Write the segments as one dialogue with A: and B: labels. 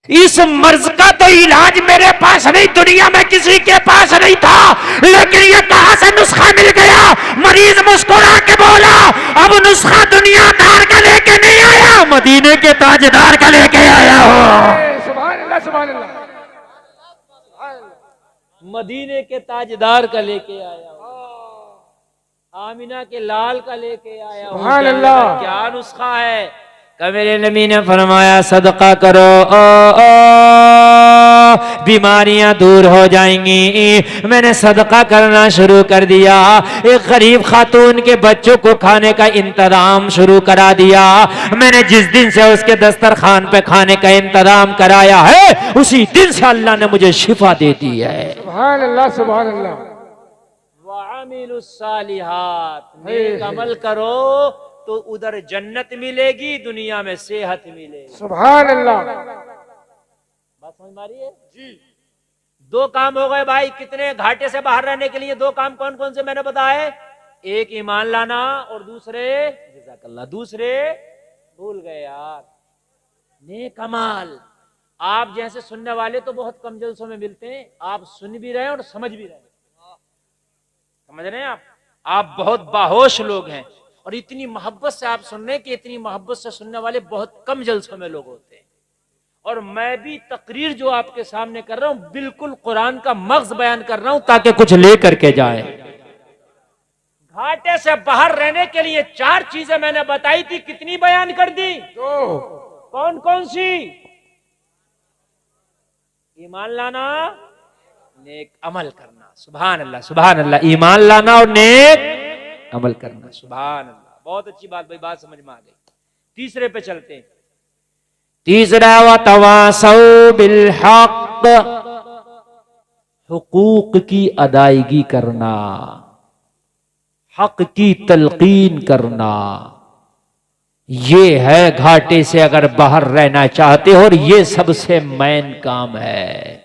A: इस मर्ज का तो इलाज मेरे पास नहीं, दुनिया में किसी के पास नहीं था, लेकिन ये कहां से नुस्खा मिल गया? मरीज मुस्कुरा के बोला, अब नुस्खा दुनियादार का लेके नहीं आया, मदीने के ताजदार का लेके आया हो।
B: सुभान अल्लाह, सुभान अल्लाह।
C: मदीने के ताजदार का लेके आया हो, आमिना के लाल का लेके आया हो।
B: सुभान अल्लाह।
C: क्या नुस्खा है? कि मेरे नबी ने फरमाया सदका करो, बीमारियां दूर हो जाएंगी। मैंने सदका करना शुरू कर दिया। एक गरीब खातून के बच्चों को खाने का इंतजाम शुरू करा दिया। मैंने जिस दिन से उसके दस्तरखान पे खाने का इंतजाम कराया है, उसी दिन से अल्लाह ने मुझे शिफा दे दी है।
B: सुभान अल्लाह, सुभान अल्लाह।
C: वामिलुस्सालिहात, नेक अमल करो तो उधर जन्नत मिलेगी, दुनिया में सेहत मिलेगी।
B: सुभान अल्लाह।
C: बात समझ में आ रही है जी? दो काम हो गए भाई, कितने घाटे से बाहर रहने के लिए दो काम कौन कौन से मैंने बताए? एक ईमान लाना और दूसरे जज़ाकल्लाह, दूसरे भूल गए यार, नेक अमल। आप जैसे सुनने वाले तो बहुत कम जलसों में मिलते हैं, आप सुन भी रहे हैं और समझ भी रहे हैं, समझ रहे हैं आप बहुत बाहोश लोग हैं और इतनी मोहब्बत से आप सुन रहे हैं कि इतनी मोहब्बत से सुनने वाले बहुत कम जलसों में लोग होते हैं। और मैं भी तकरीर जो आपके सामने कर रहा हूं बिल्कुल कुरान का मग़ज़ बयान कर रहा हूं ताकि कुछ ले करके जाए। घाटे से बाहर रहने के लिए चार चीजें मैंने बताई थी, कितनी बयान कर दी?
B: दो।
C: कौन कौन सी? ईमान लाना, नेक अमल करना। सुभान अल्लाह, सुभान अल्लाह। ईमान लाना और नेक अमल करना। सुभान अल्लाह, बहुत अच्छी बात भाई, बात समझ में आ गई। तीसरे पे चलते हैं। तीसरा व तवासौ बिल हक, हुकूक की अदायगी करना, हक की तलकीन करना। ये है घाटे से अगर बाहर रहना चाहते हो, और ये सबसे मेन काम है।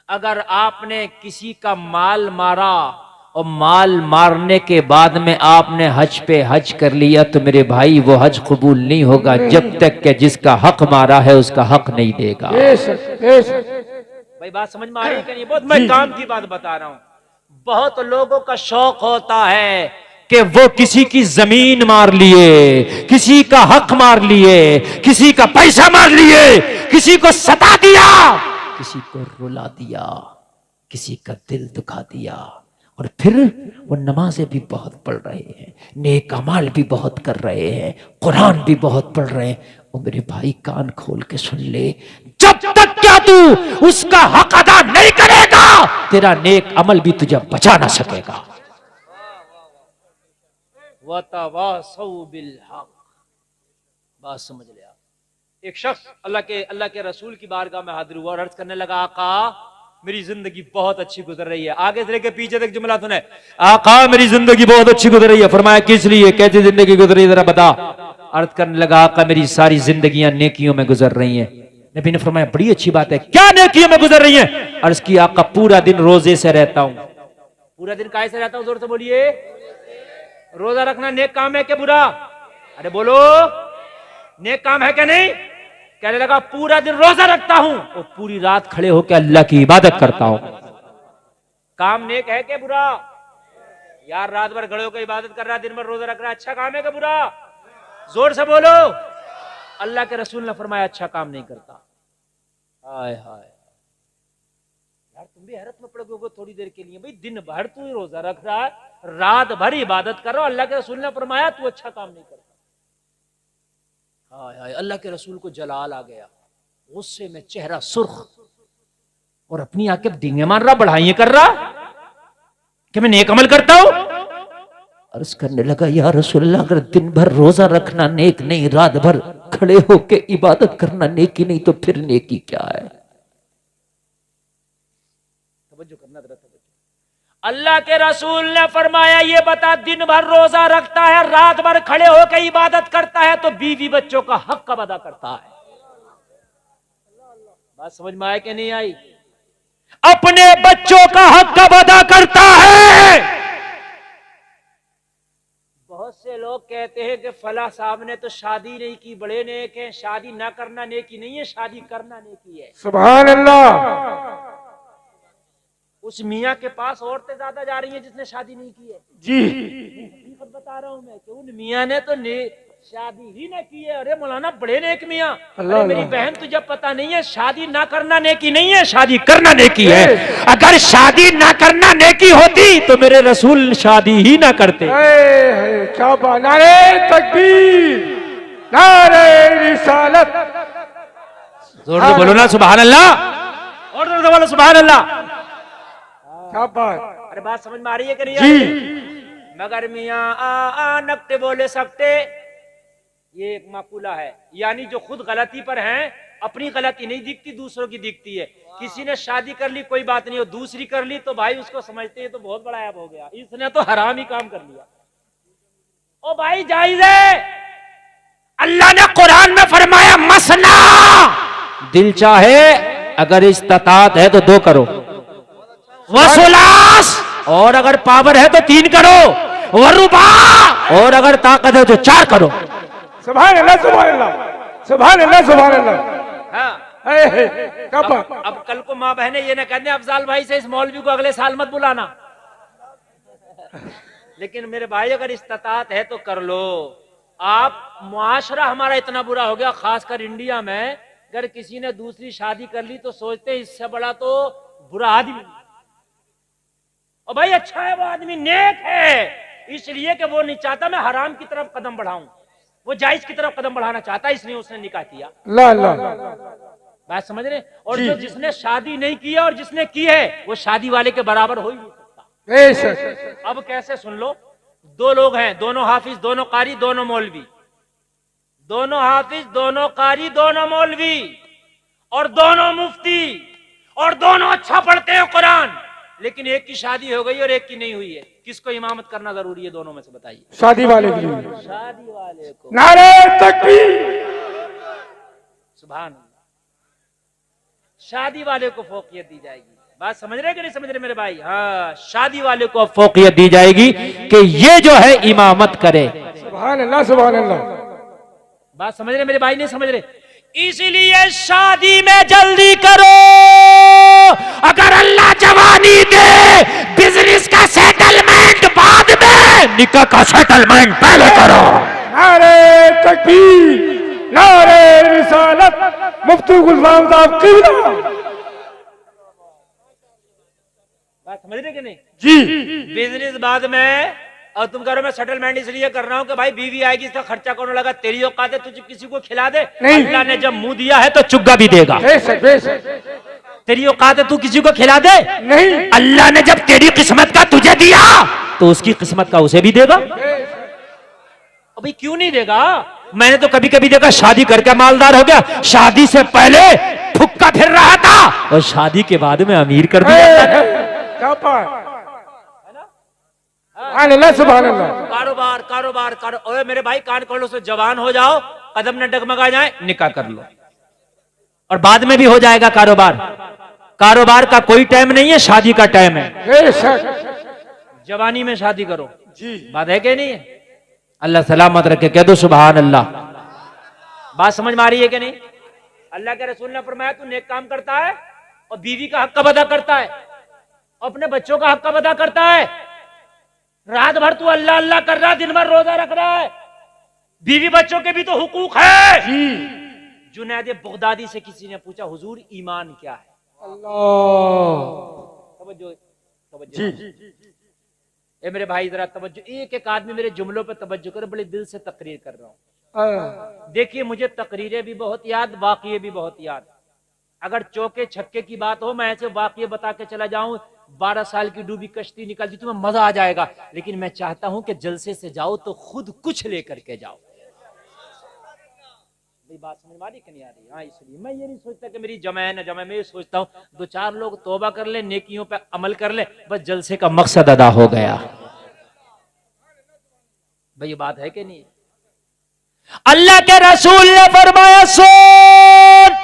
C: अगर आपने किसी का माल मारा और माल मारने के बाद में आपने हज पे हज कर लिया, तो मेरे भाई वो हज कबूल नहीं होगा जब तक कि जिसका हक मारा है उसका हक नहीं देगा। भाई बात समझ में आ रही है कि नहीं? बहुत मैं काम की बात बता रहा हूं। बहुत लोगों का शौक होता है कि वो किसी की जमीन मार लिए, किसी का हक मार लिए, किसी का पैसा मार लिए, किसी को सता दिया, किसी को रुला दिया, किसी का दिल दुखा दिया, और फिर वो नमाजें भी बहुत पढ़ रहे हैं, नेक अमाल भी बहुत कर रहे हैं, कुरान भी बहुत पढ़ रहे हैं। और मेरे भाई कान खोल के सुन ले, जब तक क्या तू उसका हक अदा नहीं करेगा, तेरा नेक अमल भी तुझे बचा ना सकेगा। वतवासौ बिल हक, बात समझ ले आप। एक शख्स अल्लाह के रसूल की बारगाह में हाजिर हुआ और अर्ज करने लगा, आका मेरी जिंदगी बहुत अच्छी गुजर रही है। आगे से लेकर पीछे तक जुमला सुने, आका मेरी जिंदगी बहुत अच्छी गुजर रही है। फरमाया किस लिए, कैसी जिंदगी गुजर रही है जरा बता। अर्ज करने लगा, आका मेरी सारी जिंदगियां नेकियों में गुजर रही हैं। नबी ने फरमाया बड़ी अच्छी बात है, क्या नेकियों में गुजर रही है? अर्ज किया, आका पूरा दिन रोजे से रहता हूं। पूरा दिन काहे से रहता हूं? जोर से बोलिए। रोजा रखना नेक काम है क्या बुरा? अरे बोलो, नेक काम है क्या नहीं? कहने लगा पूरा दिन रोजा रखता हूं और पूरी रात खड़े होकर अल्लाह की इबादत करता हूं। काम नेक है क्या बुरा? यार रात भर खड़े होकर इबादत कर रहा, दिन भर रोजा रख रहा, अच्छा काम है क्या बुरा? जोर से बोलो। अल्लाह के रसूल ने फरमाया अच्छा काम नहीं करता। हाय हाय यार, तुम भी हैरत में पड़ गए थोड़ी देर के लिए। भाई दिन भर तू रोजा रख रहा है, रात भर इबादत कर रहा हो, अल्लाह के रसूल ने फरमाया तू अच्छा काम नहीं करता। हाय हाय, अल्लाह के रसूल को जलाल आ गया, गुस्से में चेहरा सुर्ख, और अपनी आके डींगे मार रहा, बढ़ाइए कर रहा कि मैं नेक अमल करता हूं। अर्ज करने लगा, या रसूलल्लाह अगर दिन भर रोजा रखना नेक नहीं, रात भर खड़े होके इबादत करना नेकी नहीं, तो फिर नेकी क्या है? तवज्जो करना जरा, तवज्जो। अल्लाह के रसूल ने फरमाया ये बता, दिन भर रोजा रखता है, रात भर खड़े होकर इबादत करता है, तो बीवी बच्चों का हक कब अदा करता है? बात समझ में आया कि नहीं आई? अपने बच्चों का हक कब अदा करता है? बहुत बहुत से लोग कहते हैं कि फला साहब ने तो शादी नहीं की, बड़े नेक हैं। शादी ना करना नेकी नहीं है, शादी करना नेकी है।
B: सुभान अल्लाह।
C: उस मियाँ के पास औरतें ज्यादा जा रही हैं जिसने शादी नहीं की है।
B: जी।
C: हकीकत बता रहा हूँ मैं कि उन मियाँ ने तो शादी ही ना की है। अरे मौलाना बड़े नेक मियाँ, अरे मेरी बहन तुझे पता नहीं है, शादी ना करना नेकी नहीं है, शादी करना नेकी है।
A: अगर शादी ना करना नेकी होती तो मेरे रसूल शादी ही ना करते।
B: क्या बात, नारे तकबीर, नारे रिसालत।
A: जोर से बोलो ना सुभान अल्लाह, और जोर से बोलो सुभान अल्लाह।
B: क्या बात।
C: अरे बात समझ में आ रही है कि नहीं?
B: जी।
C: मगर मियाँ आ नकते बोले सकते, ये एक माकूला है। यानी जो खुद गलती पर हैं, अपनी गलती नहीं दिखती, दूसरों की दिखती है। किसी ने शादी कर ली कोई बात नहीं, और दूसरी कर ली तो भाई उसको समझते हैं तो बहुत बड़ा ऐब हो गया, इसने तो हराम ही काम कर लिया। ओ भाई जायज है।
A: अल्लाह ने कुरान में फरमाया मसना, दिल चाहे अगर इस्तात है तो 2 करो, वसुलास, और अगर पावर है तो 3 करो, वरुबा, और अगर ताकत है तो 4 करो।
B: सुभान अल्लाह, सुभान अल्लाह, सुभान अल्लाह, सुभान अल्लाह।
C: हाँ।
B: क्या बात।
C: अब कल को माँ बहने ये ना कहते अफजाल भाई से इस मौलवी को अगले साल मत बुलाना। लेकिन मेरे भाई अगर इस्तात है तो कर लो। आप मुआशरा हमारा इतना बुरा हो गया, खासकर इंडिया में, अगर किसी ने दूसरी शादी कर ली तो सोचते हैं इससे बड़ा तो बुरा आदमी। और भाई अच्छा है वो आदमी, नेक है, इसलिए कि वो नहीं चाहता मैं हराम की तरफ कदम बढ़ाऊं, वो जायज की तरफ कदम बढ़ाना चाहता है, इसलिए उसने निकाह किया।
B: ला ला।
C: बात समझ रहे? और जो जिसने शादी नहीं किया और जिसने की है वो शादी वाले के बराबर हो ही नहीं सकता। अब कैसे सुन लो, 2 लोग हैं, दोनों हाफिज, दोनों कारी, दोनों मौलवी, दोनों हाफिज, दोनों कारी, दोनों मौलवी, और दोनों मुफ्ती, और दोनों अच्छा पढ़ते हैं कुरान, लेकिन एक की शादी हो गई और एक की नहीं हुई है। किसको इमामत करना जरूरी है दोनों में से बताइए?
B: शादी वाले की।
C: शादी वाले को।
B: नारे तकबीर।
C: सुभान अल्लाह। शादी वाले को फौकियत दी जाएगी। बात समझ रहे कि नहीं समझ रहे मेरे भाई? हाँ, शादी वाले को
A: फौकियत दी जाएगी कि ये जो है इमामत करे।
B: सुभान अल्लाह, सुभान अल्लाह।
C: बात समझ रहे मेरे भाई? नहीं समझ रहे? इसीलिए शादी में जल्दी करो।
A: अगर अल्लाह जवानी दे, बिजनेस का सेटलमेंट बाद में, निकाह का सेटलमेंट पहले करो।
B: नारे तकबीर, नारे रिसालत, मुफ्ती गुलफाम साहब किबला।
C: बात समझ रहे कि नहीं?
B: जी।
C: बिजनेस बाद में, और तुम करो मैं सेटलमेंट इसलिए कर रहा हूं कि भाई बीवी आएगी, इसका खर्चा कौन लगा? तेरी औकात है तुझे किसी को खिला दे? अल्लाह ने जब मुंह दिया है तो चुग्गा भी देगा। तेरी औकात है तू किसी को खिला दे?
B: नहीं।
A: अल्लाह ने जब तेरी किस्मत का तुझे दिया तो उसकी किस्मत का उसे भी देगा।
C: अभी क्यों नहीं देगा?
A: मैंने तो कभी कभी देखा शादी करके मालदार हो गया, शादी से पहले फुक्का फिर रहा था और शादी के बाद में अमीर कर दिया।
B: क्या बात। सुभान अल्लाह।
C: कारोबार कारोबार कारो, ओए मेरे भाई कान खोलो से जवान हो जाओ, कदम न डगमगा जाए, निकाह कर लो, और बाद में भी हो जाएगा कारोबार। कारोबार का कोई टाइम नहीं है, शादी का टाइम है। जवानी में शादी करो।
B: जी।
C: बात है कि नहीं है?
A: अल्लाह सलामत रखे, कह दो सुभान अल्लाह।
C: बात समझ में आ रही है कि नहीं? अल्लाह के रसूल ने फरमाया तू नेक काम करता है और बीवी का हक कब अदा करता है, अपने बच्चों का हक कब अदा करता है, रात भर तू अल्लाह अल्लाह कर रहा है, दिन भर रोजा रख रहा है, बीवी बच्चों के भी तो हुकूक है। जुनैद बगदादी से किसी ने पूछा हुजूर ईमान क्या है? तवज्जो तवज्जो। ए मेरे भाई जरा तवज्जो, एक एक आदमी मेरे जुमलों पे तवज्जो करे, बड़े दिल से तकरीर कर रहा हूं। देखिए मुझे तकरीरें भी बहुत याद, वाक़ये भी बहुत याद। अगर चौके छक्के की बात हो, मैं ऐसे वाक़ये बता के चला जाऊं, 12 साल की डूबी कश्ती निकल दी, तुम्हें मजा आ जाएगा। लेकिन मैं चाहता हूं कि जलसे से जाओ तो खुद कुछ लेकर के जाओ। बात समझ में आ रही कि नहीं आ रही? हाँ, इसलिए मैं ये नहीं सोचता कि मेरी जमा है न जमा, मैं ये सोचता हूँ 2-4 लोग तौबा कर ले, नेकियों पे अमल कर ले, बस जलसे का मकसद अदा हो गया। भाई ये बात है कि नहीं?
A: अल्लाह के रसूल ने फरमाया सुन,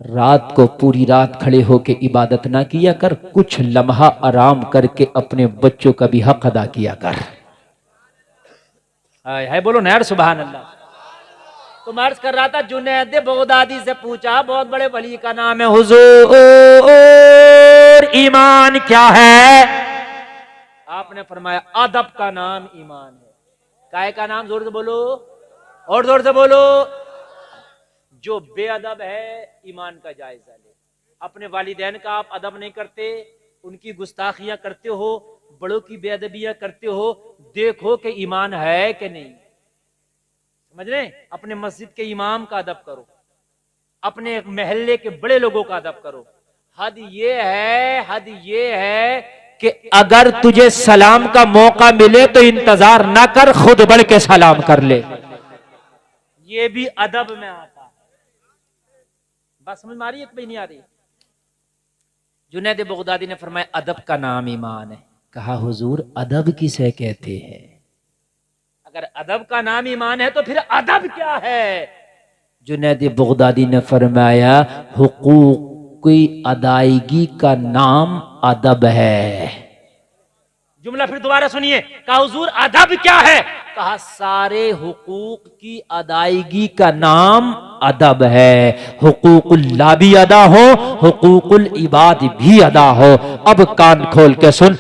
A: रात को पूरी रात खड़े होके इबादत ना किया कर, कुछ लम्हा आराम करके अपने बच्चों का भी हक अदा किया कर।
C: है बोलो ना यार सुभान अल्लाह। तो मैं अर्ज कर रहा था, जुनैद बगदादी से पूछा, बहुत बड़े वली का नाम है, हुजूर ईमान क्या है? आपने फरमाया अदब का नाम ईमान है। काय का नाम? जोर से बोलो और जोर से बोलो। जो बेअदब है ईमान का जायजा ले। अपने वालिदैन का आप अदब नहीं करते, उनकी गुस्ताखियां करते हो, बड़ों की बेअदबियां करते हो, देखो कि ईमान है कि नहीं। समझ रहे? अपने मस्जिद के इमाम का अदब करो, अपने महल्ले के बड़े लोगों का अदब करो। हद ये है कि अगर तुझे सलाम का मौका मिले तो इंतजार ना कर, खुद बढ़ के सलाम कर ले। ये भी अदब में आता है। बात समझ में आ रही है कि नहीं आ रही? जुनैद बगदादी ने फरमाया अदब का नाम ईमान है। कहा हुजूर अदब किसे कहते हैं? अगर अदब का नाम ईमान है तो फिर अदब क्या है? जुनैद बगदादी ने फरमाया हुकूक की अदायगी का नाम अदब है। जुमला फिर दोबारा सुनिए। कहा हुजूर अदब क्या है? कहा सारे हुकूक की अदायगी का नाम अदब है। हुकूकुल्लाह भी अदा हो, हुकूकुल इबाद भी अदा हो। अब कान खोल के सुन।